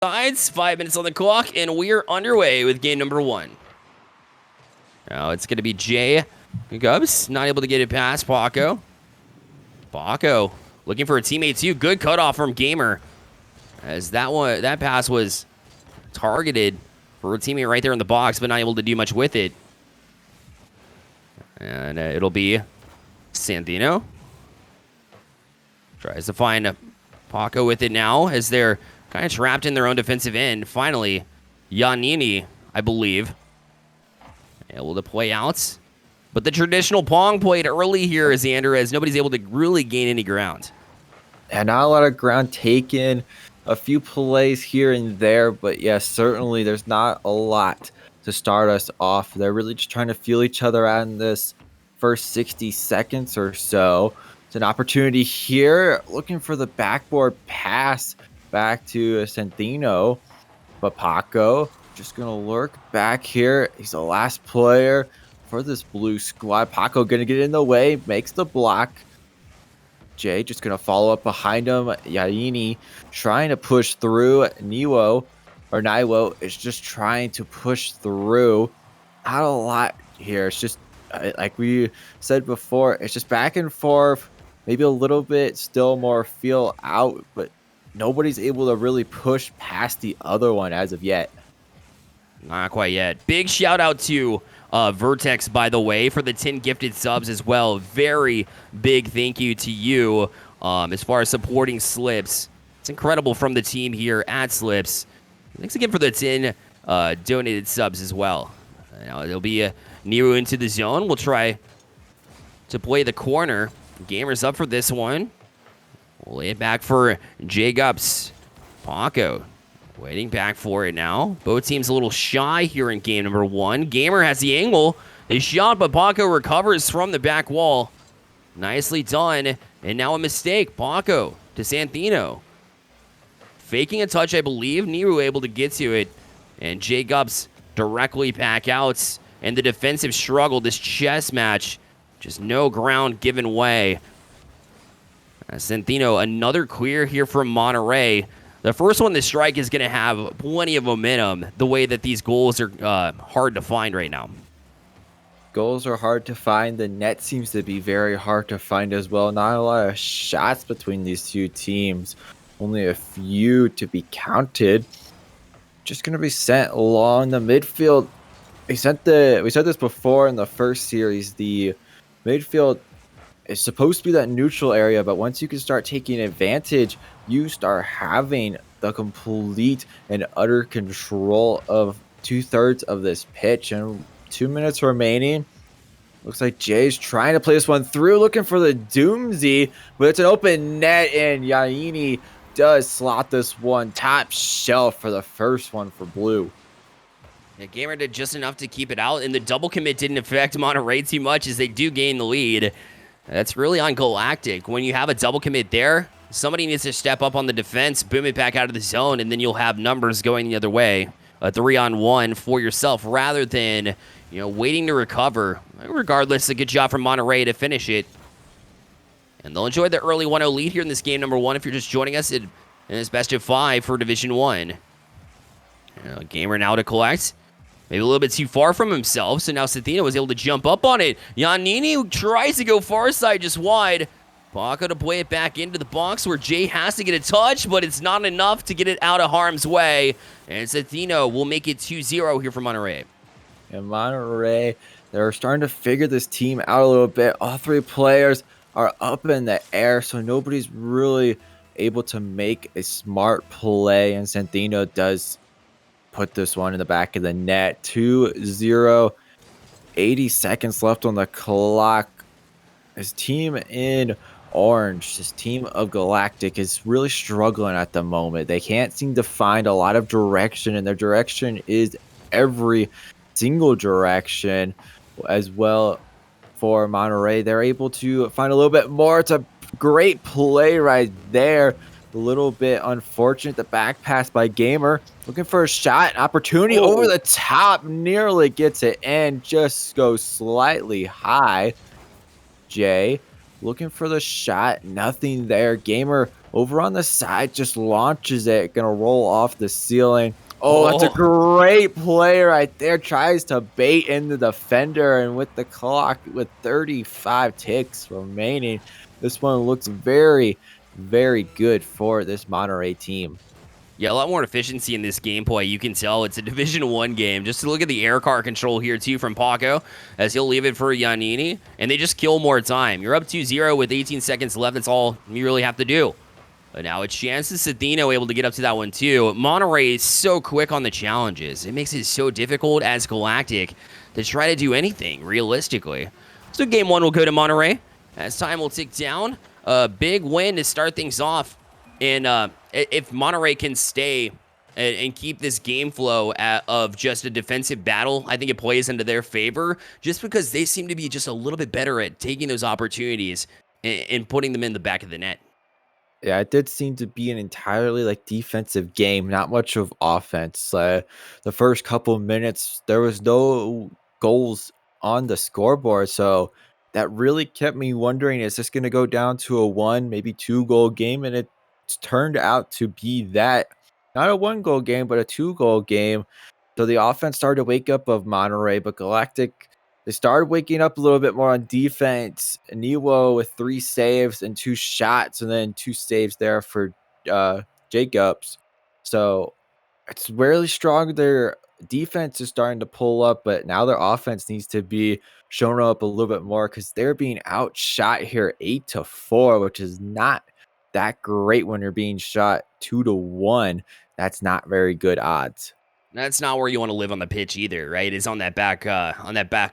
sides. 5 minutes on the clock, and we're underway with game number 1. Now it's going to be Jay Gubs, not able to get it past Paco. Paco looking for a teammate too. Good cutoff from Gamer, as that pass was targeted for a teammate right there in the box, but not able to do much with it. And it'll be Santino. Tries to find Paco with it now, as they're kind of trapped in their own defensive end. Finally, Yanini, I believe, able to play out. But the traditional Pong played early here, Xander, as nobody's able to really gain any ground. And not a lot of ground taken. A few plays here and there, but yes, certainly there's not a lot to start us off. They're really just trying to feel each other out in this first 60 seconds or so. It's an opportunity here, looking for the backboard pass back to Santino. But Paco just going to lurk back here. He's the last player for this blue squad. Paco going to get in the way, makes the block. Jay just going to follow up behind him. Yaini trying to push through. Niwo is just trying to push through. Not a lot here. It's just, like we said before, it's just back and forth. Maybe a little bit still more feel out, but nobody's able to really push past the other one as of yet. Not quite yet. Big shout out to Vertex, by the way, for the 10 gifted subs as well. Very big thank you to you as far as supporting Slips. It's incredible from the team here at Slips. Thanks again for the 10 donated subs as well. Now it'll be Nero into the zone. We'll try to play the corner. Gamer's up for this one. We'll lay it back for Jacobs. Paco waiting back for it now. Both teams a little shy here in game number 1. Gamer has the angle. They shot, but Paco recovers from the back wall. Nicely done. And now a mistake. Paco to Santino. Faking a touch, I believe. Niru able to get to it. And Jacobs directly back out. And the defensive struggle, this chess match, just no ground given way. Santino, another clear here from Monterrey. The first one, the strike, is going to have plenty of momentum, the way that these goals are hard to find right now. Goals are hard to find. The net seems to be very hard to find as well. Not a lot of shots between these two teams. Only a few to be counted. Just going to be sent along the midfield. We said this before in the first series. The midfield is supposed to be that neutral area, but once you can start taking advantage, you start having the complete and utter control of 2/3 of this pitch. And 2 minutes remaining. Looks like Jay's trying to play this one through, looking for the Doomsday, but it's an open net, and Yaini does slot this one top shelf for the first one for blue. Yeah, Gamer did just enough to keep it out, and the double commit didn't affect Monterrey too much, as they do gain the lead. That's really on Galactic. When you have a double commit there, somebody needs to step up on the defense, boom it back out of the zone, and then you'll have numbers going the other way. A 3-on-1 for yourself, rather than waiting to recover. Regardless, a good job from Monterrey to finish it. And they'll enjoy the early 1-0 lead here in this game number 1 if you're just joining us in this best of 5 for Division 1. Gamer now to collect. Maybe a little bit too far from himself, so now Santino was able to jump up on it. Yanini tries to go far side, just wide. Paco to play it back into the box where Jay has to get a touch, but it's not enough to get it out of harm's way. And Santino will make it 2-0 here for Monterrey. And Monterrey, they're starting to figure this team out a little bit. All 3 players are up in the air, so nobody's really able to make a smart play. And Santino does put this one in the back of the net. 2-0. 80 seconds left on the clock. His team in orange, this team of Galactic, is really struggling at the moment. They can't seem to find a lot of direction, and their direction is every single direction. As well for Monterrey, they're able to find a little bit more. It's a great play right there. A little bit unfortunate, the back pass by Gamer. Looking for a shot, opportunity over the top. Nearly gets it and just goes slightly high. Jay looking for the shot. Nothing there. Gamer over on the side just launches it. Gonna roll off the ceiling. Oh, that's a Oh, great play right there. Tries to bait in the defender. And with the clock, with 35 ticks remaining, this one looks very, very good for this Monterey team. yeah, a lot more efficiency in this gameplay. You can tell it's a Division One game. Just to look at the air car control here, too, from Paco, as he'll leave it for Giannini, and they just kill more time. You're up 2-0 with 18 seconds left. That's all you really have to do. But now it's chances Cedino able to get up to that one, too. Monterey is so quick on the challenges. It makes it so difficult as Galactic to try to do anything, realistically. So game one will go to Monterey, as time will tick down. A big win to start things off. And if Monterey can stay and keep this game flow of just a defensive battle, I think it plays into their favor, just because they seem to be just a little bit better at taking those opportunities and putting them in the back of the net. Yeah, it did seem to be an entirely like defensive game, not much of offense. The first couple minutes, there was no goals on the scoreboard, so that really kept me wondering: is this going to go down to a one, maybe 2 goal game? And it's turned out to be that, not a 1 goal game, but a 2 goal game. So the offense started to wake up of Monterey, but Galactic, they started waking up a little bit more on defense. Niwo with 3 saves and 2 shots, and then 2 saves there for Jacobs. So it's really strong. Their defense is starting to pull up, but now their offense needs to be shown up a little bit more because they're being outshot here 8-4, which is not that great when you're being shot 2-1. That's not very good odds. That's not where you want to live on the pitch either, right? It's on that back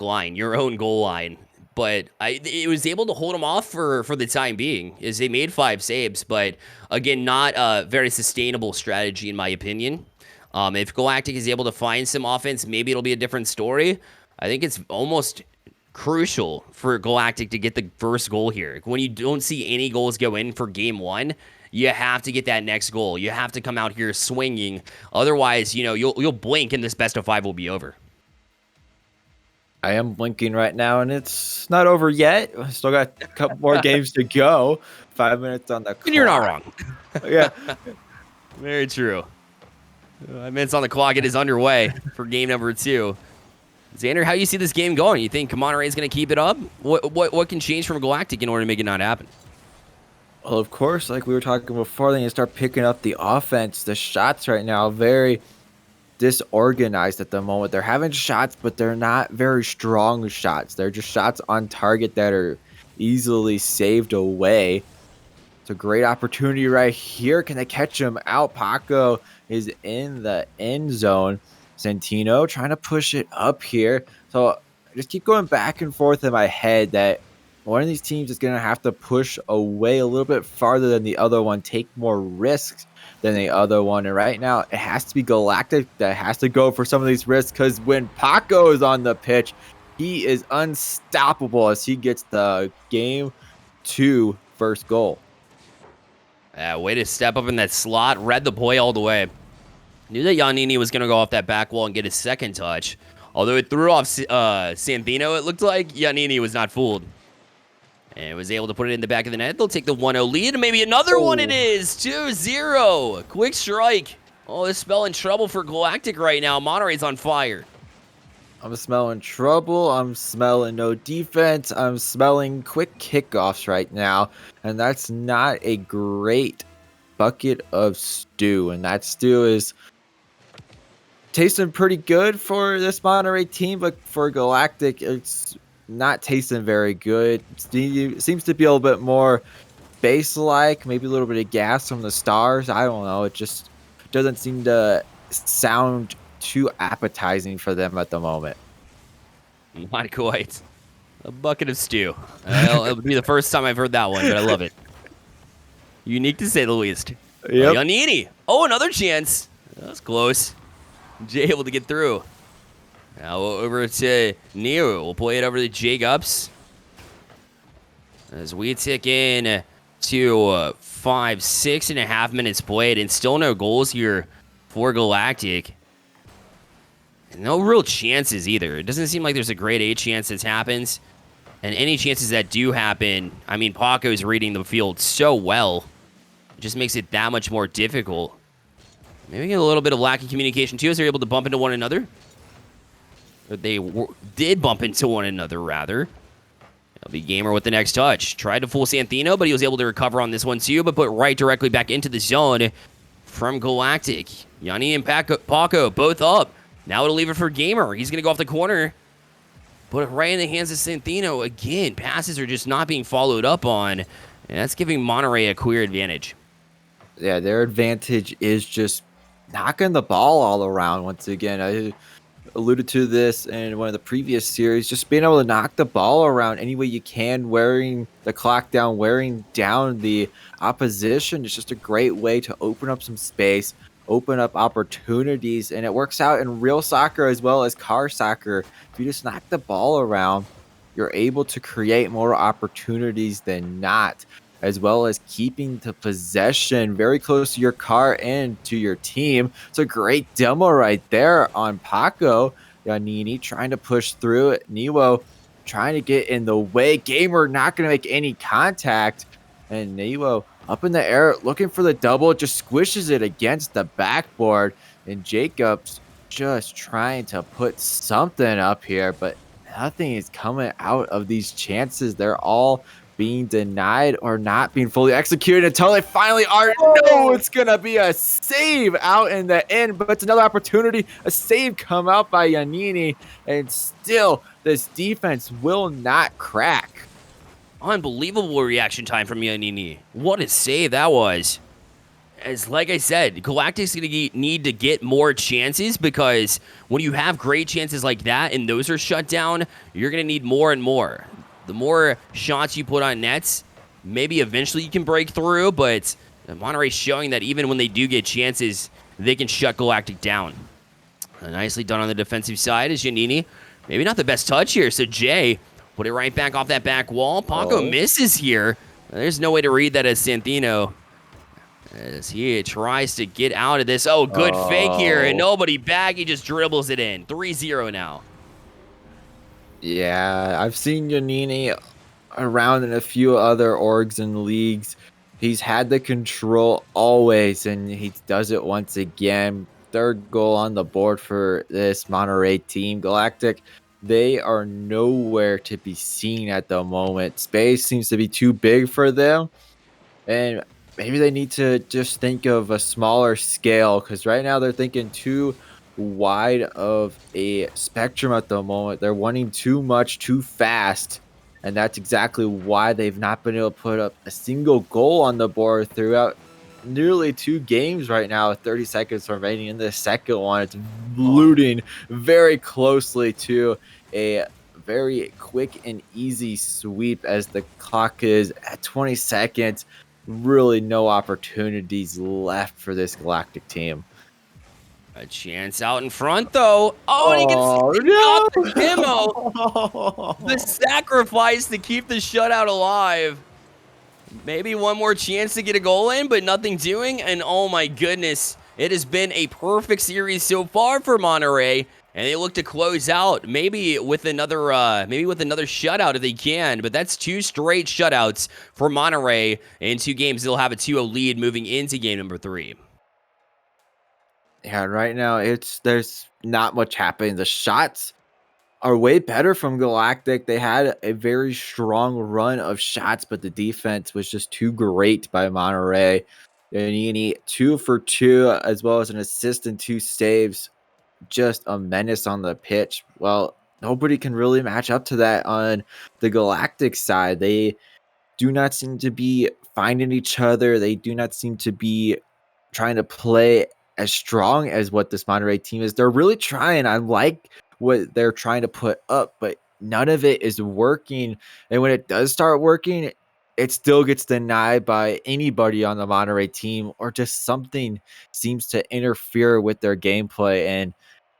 line, your own goal line. But it was able to hold them off for the time being, as they made 5 saves. But again, not a very sustainable strategy in my opinion. If Galactic is able to find some offense, maybe it'll be a different story. I think it's almost crucial for Galactic to get the first goal here. When you don't see any goals go in for game one, you have to get that next goal. You have to come out here swinging. Otherwise, you'll blink and this best of 5 will be over. I am blinking right now, and it's not over yet. I still got a couple more games to go. 5 minutes on the clock. And you're not wrong. Yeah. Very true. 5 minutes on the clock. It is underway for game number 2. Xander, how do you see this game going? You think Monterey is going to keep it up? What can change from Galactic in order to make it not happen? Well, of course, like we were talking before, they need to start picking up the offense. The shots right now very disorganized at the moment. They're having shots, but they're not very strong shots. They're just shots on target that are easily saved away. It's a great opportunity right here. Can they catch him out? Paco is in the end zone. Santino trying to push it up here. So I just keep going back and forth in my head that one of these teams is going to have to push away a little bit farther than the other one, take more risks than the other one. And right now, it has to be Galactic that has to go for some of these risks, because when Paco is on the pitch, he is unstoppable as he gets the game 2 first goal. Way to step up in that slot. Read the play all the way. Knew that Giannini was going to go off that back wall and get his second touch. Although it threw off Santino, it looked like Giannini was not fooled. And was able to put it in the back of the net. They'll take the 1-0 lead, and maybe another one it is. 2-0. Quick strike. Oh, they're spelling trouble for Galactic right now. Monterey's on fire. I'm smelling trouble. I'm smelling no defense. I'm smelling quick kickoffs right now. And that's not a great bucket of stew. And that stew is tasting pretty good for this Monterey team, but for Galactic, it's not tasting very good. It seems to be a little bit more base-like, maybe a little bit of gas from the stars. I don't know. It just doesn't seem to sound too appetizing for them at the moment. Not quite. A bucket of stew. It'll be the first time I've heard that one, but I love it. Unique to say the least. Yep. Giannini. Oh, another chance. That was close. Jay able to get through. Now over to Nero. We'll play it over to Jacobs. As we tick in to 6.5 minutes played, and still no goals here for Galactic. And no real chances either. It doesn't seem like there's a grade A chance that's happened. And any chances that do happen, I mean, Paco's reading the field so well. It just makes it that much more difficult. Maybe a little bit of lack of communication, too, as they're able to bump into one another. Or they did bump into one another, rather. It'll be Gamer with the next touch. Tried to fool Santhino, but he was able to recover on this one, too, but put right directly back into the zone from Galactic. Yanni and Paco both up. Now it'll leave it for Gamer. He's going to go off the corner. Put it right in the hands of Santhino. Again, passes are just not being followed up on. And that's giving Monterrey a clear advantage. Yeah, their advantage is just knocking the ball all around once again. I alluded to this in one of the previous series, just being able to knock the ball around any way you can, wearing the clock down, wearing down the opposition. It's just a great way to open up some space, open up opportunities, and it works out in real soccer as well as car soccer. If you just knock the ball around, you're able to create more opportunities than not, as well as keeping the possession very close to your car and to your team. It's a great demo right there on Paco. Yanini trying to push through it. Niwo trying to get in the way. Gamer not going to make any contact. And Niwo up in the air looking for the double. Just squishes it against the backboard. And Jacobs just trying to put something up here, but nothing is coming out of these chances. They're all being denied or not being fully executed until they finally are. No, it's gonna be a save out in the end, but it's another opportunity. A save come out by Yanini, and still this defense will not crack. Unbelievable reaction time from Yanini. What a save that was. As like I said, Galactic's going to need to get more chances, because when you have great chances like that and those are shut down, you're going to need more and more. The more shots you put on nets, maybe eventually you can break through, but Monterrey's showing that even when they do get chances, they can shut Galactic down. Nicely done on the defensive side is Giannini. Maybe not the best touch here, so Jay put it right back off that back wall. Paco misses here. There's no way to read that as Santhino, as he tries to get out of this. Oh, good fake here, and nobody back. He just dribbles it in. 3-0 now. Yeah, I've seen Yanini around in a few other orgs and leagues. He's had the control always, and he does it once again. Third goal on the board for this Monterrey team. Galactic, they are nowhere to be seen at the moment. Space seems to be too big for them, and maybe they need to just think of a smaller scale, because right now they're thinking too wide of a spectrum at the moment. They're wanting too much too fast, and that's exactly why they've not been able to put up a single goal on the board throughout nearly 2 games right now, with 30 seconds remaining in the second one. It's looting very closely to a very quick and easy sweep as the clock is at 20 seconds. Really no opportunities left for this Galactic team. A chance out in front, though. Oh, and he gets off the demo. The sacrifice to keep the shutout alive. Maybe one more chance to get a goal in, but nothing doing. And oh my goodness, it has been a perfect series so far for Monterrey, and they look to close out maybe with another shutout if they can. But that's 2 straight shutouts for Monterrey in 2 games. They'll have a 2-0 lead moving into game number 3. Yeah, right now there's not much happening. The shots are way better from Galactic. They had a very strong run of shots, but the defense was just too great by Monterrey. And you need 2 for 2, as well as an assist and 2 saves. Just a menace on the pitch. Well, nobody can really match up to that on the Galactic side. They do not seem to be finding each other. They do not seem to be trying to play as strong as what this Monterrey team is. They're really trying. I like what they're trying to put up, but none of it is working. And when it does start working, it still gets denied by anybody on the Monterrey team, or just something seems to interfere with their gameplay. And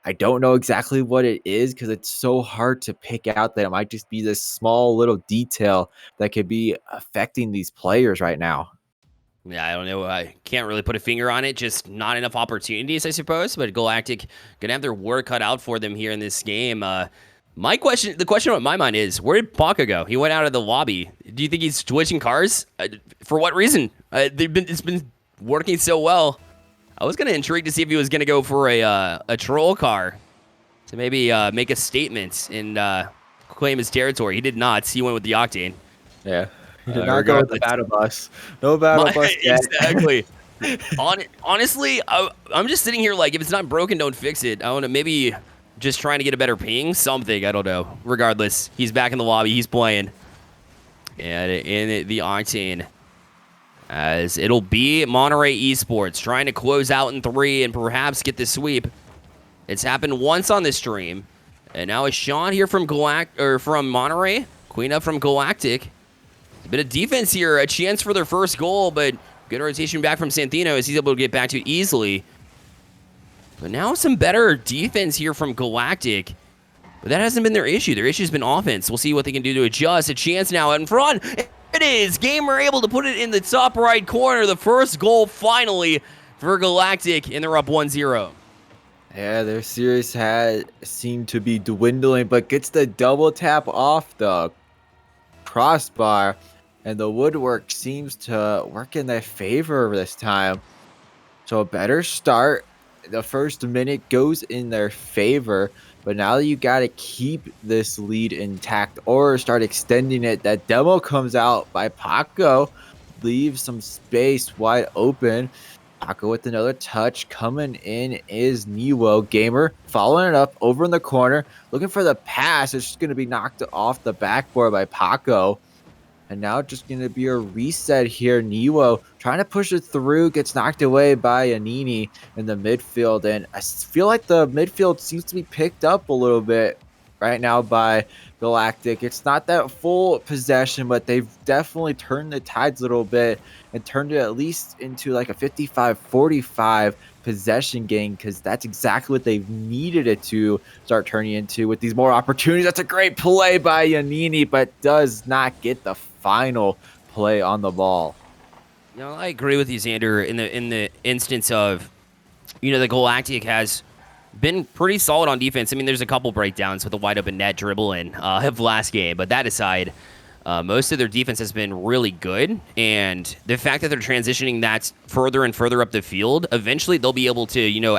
I don't know exactly what it is, because it's so hard to pick out that it might just be this small little detail that could be affecting these players right now. Yeah, I don't know. I can't really put a finger on it. Just not enough opportunities, I suppose. But Galactic gonna have their work cut out for them here in this game. The question on my mind is, where did Paco go? He went out of the lobby. Do you think he's switching cars? For what reason? It's been working so well. I was kind of intrigued to see if he was going to go for a troll car to maybe make a statement and claim his territory. He did not. He went with the Octane. Yeah. He did not go with the battle bus. No battle bus yet. Exactly. Honestly, I'm just sitting here like, if it's not broken, don't fix it. I want to maybe just trying to get a better ping, something. I don't know. Regardless, he's back in the lobby. He's playing. And in the Octane, as it'll be Monterrey Esports trying to close out in 3 and perhaps get the sweep. It's happened once on this stream, and now it's Sean here from from Monterrey, Queen up from Galactic. A bit of defense here, a chance for their first goal, but good rotation back from Santino as he's able to get back to it easily. But now some better defense here from Galactic. But that hasn't been their issue. Their issue's been offense. We'll see what they can do to adjust. A chance now out in front. It is. Gamer able to put it in the top right corner. The first goal finally for Galactic, and they're up 1-0. Yeah, their series had seemed to be dwindling, but gets the double tap off the crossbar, and the woodwork seems to work in their favor this time. So a better start. The first minute goes in their favor, but now you got to keep this lead intact or start extending it. That demo comes out by Paco, leaves some space wide open. Paco with another touch. Coming in is Niwo. Gamer following it up over in the corner, looking for the pass. It's just going to be knocked off the backboard by Paco. And now just going to be a reset here. Niwo trying to push it through, gets knocked away by Anini in the midfield. And I feel like the midfield seems to be picked up a little bit right now by Galactic. It's not that full possession, but they've definitely turned the tides a little bit and turned it at least into like a 55-45 possession game, because that's exactly what they've needed it to start turning into with these more opportunities. That's a great play by Yanini, but does not get the final play on the ball. No, I agree with you, Xander, in the instance of, the Galactic has been pretty solid on defense. I mean, there's a couple breakdowns with a wide open net dribble in of last game, but that aside, most of their defense has been really good, and the fact that they're transitioning that further and further up the field, eventually they'll be able to,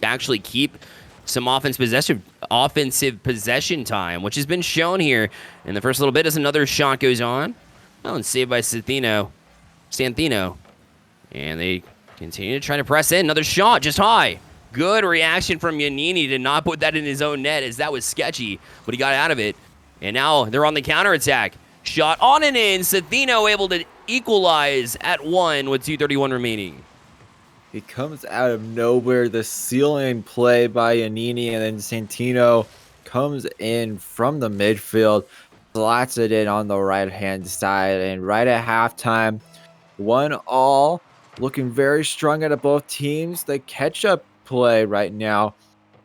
actually keep some offensive possession time, which has been shown here in the first little bit as another shot goes on. Oh, and saved by Santino. And they continue to try to press in. Another shot, just high. Good reaction from Yanini to not put that in his own net, as that was sketchy, but he got out of it. And now they're on the counterattack. Shot on and in. Santino able to equalize at 1 with 2:31 remaining. He comes out of nowhere. The ceiling play by Yanini, and then Santino comes in from the midfield, slots it in on the right-hand side, and right at halftime, 1-1, looking very strong out of both teams. The catch-up play right now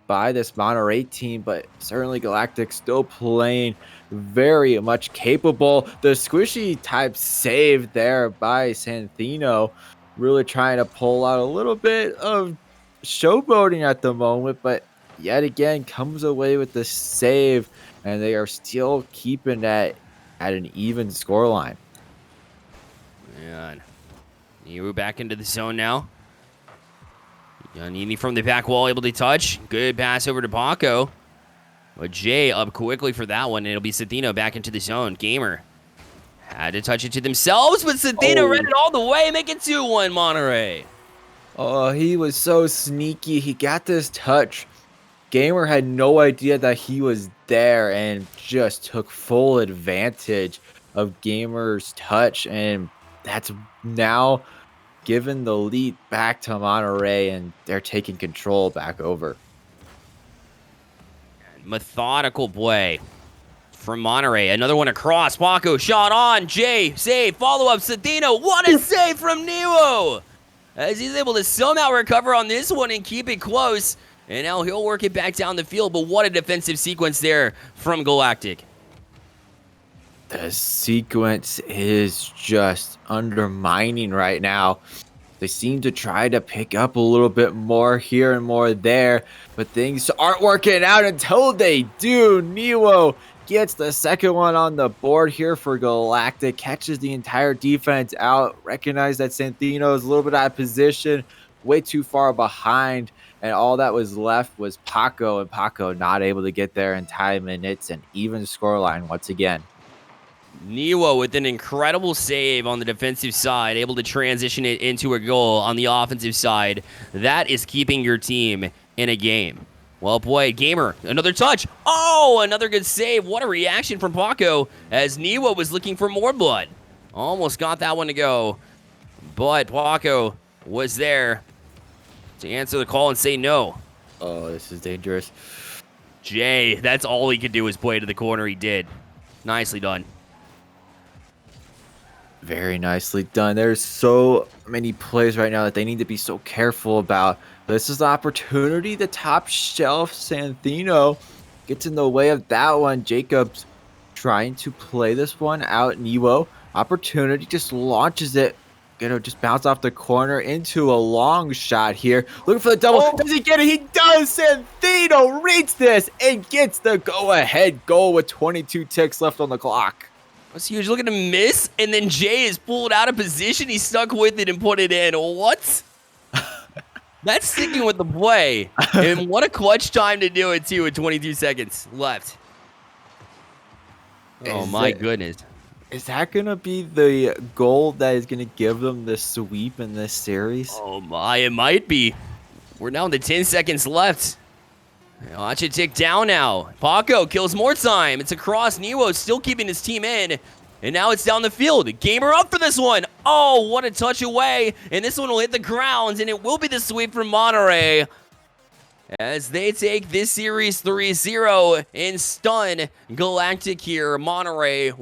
by this Monterey team, but certainly Galactic still playing very much capable. The squishy type save there by Santino, really trying to pull out a little bit of showboating at the moment, but yet again comes away with the save, and they are still keeping that at an even scoreline. Man, Niru back into the zone now. Yanini from the back wall, able to touch. Good pass over to Paco. But Jay up quickly for that one, and it'll be Santino back into the zone. Gamer had to touch it to themselves, but Santino read it all the way, make it 2-1 Monterrey. Oh, he was so sneaky. He got this touch. Gamer had no idea that he was there and just took full advantage of Gamer's touch, and that's now given the lead back to Monterrey, and they're taking control back over. Methodical play from Monterrey. Another one across. Paco shot on. Jay save. Follow up. Santino. What a save from Niwo, as he's able to somehow recover on this one and keep it close. And now he'll work it back down the field. But what a defensive sequence there from Galactic. The sequence is just undermining right now. They seem to try to pick up a little bit more here and more there, but things aren't working out until they do. Neo gets the second one on the board here for Galactic, catches the entire defense out, recognize that Santino is a little bit out of position, way too far behind, and all that was left was Paco, and Paco not able to get there in time, and it's an even scoreline once again. Neo with an incredible save on the defensive side, able to transition it into a goal on the offensive side. That is keeping your team in a game. Well played. Gamer, another touch. Oh, another good save. What a reaction from Paco as Neo was looking for more blood. Almost got that one to go, but Paco was there to answer the call and say no. Oh, this is dangerous. Jay, that's all he could do was play to the corner. He did. Nicely done. Very nicely done. There's so many plays right now that they need to be so careful about. This is the opportunity. The top shelf Santino gets in the way of that one. Jacobs trying to play this one out. Neo opportunity, just launches it. Just bounce off the corner into a long shot here. Looking for the double. Oh. Does he get it? He does. Santino reads this and gets the go-ahead goal with 22 ticks left on the clock. That's huge. Look at him miss, and then Jay is pulled out of position. He stuck with it and put it in. What? That's sticking with the play. And what a clutch time to do it, too, with 22 seconds left. Oh, my goodness. Is that going to be the goal that is going to give them the sweep in this series? Oh, my. It might be. We're down to 10 seconds left. Watch it tick down now. Paco kills more time. It's across. Neo still keeping his team in. And now it's down the field. Gamer up for this one. Oh, what a touch away. And this one will hit the ground. And it will be the sweep from Monterrey, as they take this series 3-0 and stun Galactic here. Monterrey